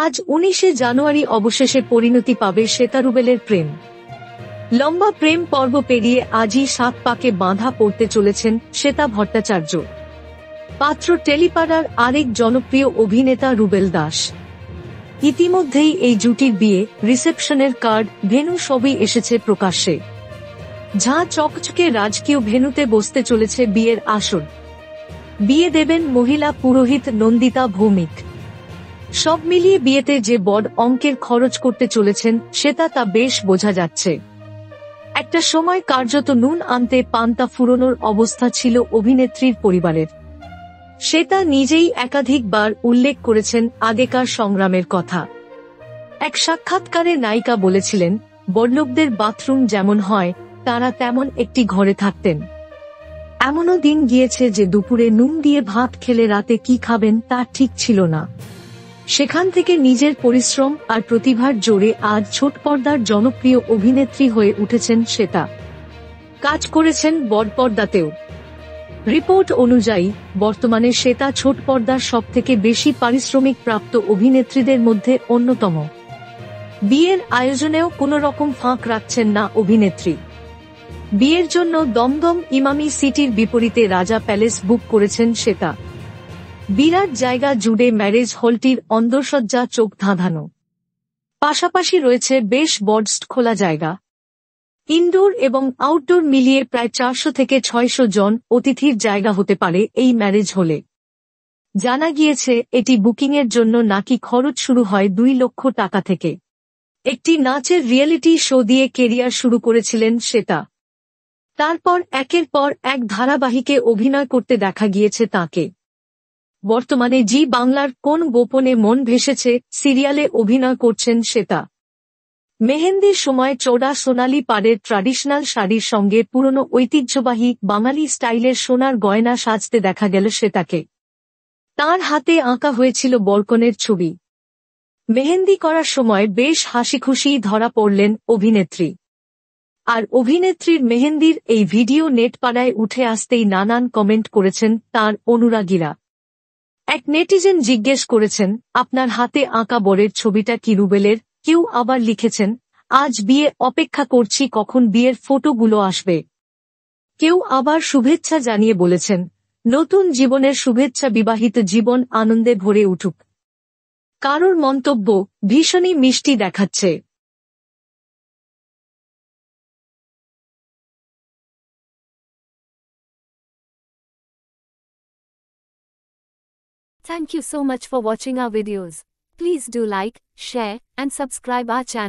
আজ 19শে জানুয়ারি অবশেষে পরিণতি পাবে শ্বেতা রুবেলের প্রেম। লম্বা প্রেম পর্ব পেরিয়ে আজই 7 পাকে বাঁধা পড়তে চলেছেন শ্বেতা ভট্টাচার্য। পাত্র টেলিপাড়ার আরেক জনপ্রিয় অভিনেতা রুবেল দাস। ইতিমধ্যেই এই জুটির বিয়ে, রিসেপশনের কার্ড, ভেন্যু সবই এসেছে প্রকাশ্যে। ঝাঁ চকচকে রাজকীয় ভেন্যুতে বসতে চলেছে বিয়ের আসর। বিয়ে দেবেন মহিলা পুরোহিত নন্দিতা ভৌমিক। সব মিলিয়ে বিয়েতে যে বড় অঙ্কের খরচ করতে চলেছেন শ্বেতা, তা বেশ বোঝা যাচ্ছে। একটা সময় কার্যত নুন আনতে পান্তা ফুরোনোর অবস্থা ছিল অভিনেত্রীর পরিবারের। শ্বেতা নিজেই একাধিকবার উল্লেখ করেছেন আগেকার সংগ্রামের কথা। এক সাক্ষাৎকারে নায়িকা বলেছিলেন, বড়লোকদের বাথরুম যেমন হয়, তারা তেমন একটি ঘরে থাকতেন। এমনও দিন গিয়েছে যে দুপুরে নুন দিয়ে ভাত খেলে রাতে কি খাবেন তা ঠিক ছিল না। সেখান থেকে নিজের পরিশ্রম আর প্রতিভার জোরে আজ ছোট পর্দার জনপ্রিয় অভিনেত্রী হয়ে উঠেছেন শ্বেতা। কাজ করেছেন বড় পর্দাতেও। রিপোর্ট অনুযায়ী বর্তমানে শ্বেতা ছোট পর্দার সবথেকে বেশি পারিশ্রমিক প্রাপ্ত অভিনেত্রীদের মধ্যে অন্যতম। বিয়ের আয়োজনেও কোনো রকম ফাঁক রাখছেন না অভিনেত্রী। বিয়ের জন্য দমদম ইমামি সিটির বিপরীতে রাজা প্যালেস বুক করেছেন শ্বেতা। বিরাট জায়গা জুড়ে ম্যারেজ হলটির অন্দরসজ্জা চোখ ধাঁধানো। পাশাপাশি রয়েছে বেশ বড় খোলা জায়গা। ইনডোর এবং আউটডোর মিলিয়ে প্রায় 400 থেকে 600 জন অতিথির জায়গা হতে পারে এই ম্যারেজ হলে। জানা গিয়েছে এটি বুকিংয়ের জন্য নাকি খরচ শুরু হয় 2 লক্ষ টাকা থেকে। একটি নাচের রিয়েলিটি শো দিয়ে কেরিয়ার শুরু করেছিলেন শ্বেতা। তারপর একের পর এক ধারাবাহিকে অভিনয় করতে দেখা গিয়েছে তাঁকে। বর্তমানে জি বাংলার কোন গোপনে মন ভেসেছে সিরিয়ালে অভিনয় করছেন শ্বেতা। মেহেন্দির সময় চওড়া সোনালী পাড়ের ট্র্যাডিশনাল শাড়ির সঙ্গে পুরনো ঐতিহ্যবাহী বাঙালি স্টাইলের সোনার গয়না সাজতে দেখা গেল শ্বেতাকে। তাঁর হাতে আঁকা হয়েছিল বরকনের ছবি। মেহেন্দি করার সময় বেশ হাসিখুশি ধরা পড়লেন অভিনেত্রী। আর অভিনেত্রীর মেহেন্দির এই ভিডিও নেটপাড়ায় উঠে আসতেই নানান কমেন্ট করেছেন তাঁর অনুরাগীরা। এক নেটিজেন জিজ্ঞেস করেছেন, আপনার হাতে আঁকা বরের ছবিটা কি রুবেলের? কেউ আবার লিখেছেন, আজ বিয়ে, অপেক্ষা করছি কখন বিয়ের ফটোগুলো আসবে। কেউ আবার শুভেচ্ছা জানিয়ে বলেছেন, নতুন জীবনের শুভেচ্ছা, বিবাহিত জীবন আনন্দে ভরে উঠুক। কারোর মন্তব্য, ভীষণই মিষ্টি দেখাচ্ছে। Thank you so much for watching our videos. Please do like, share, and subscribe our channel.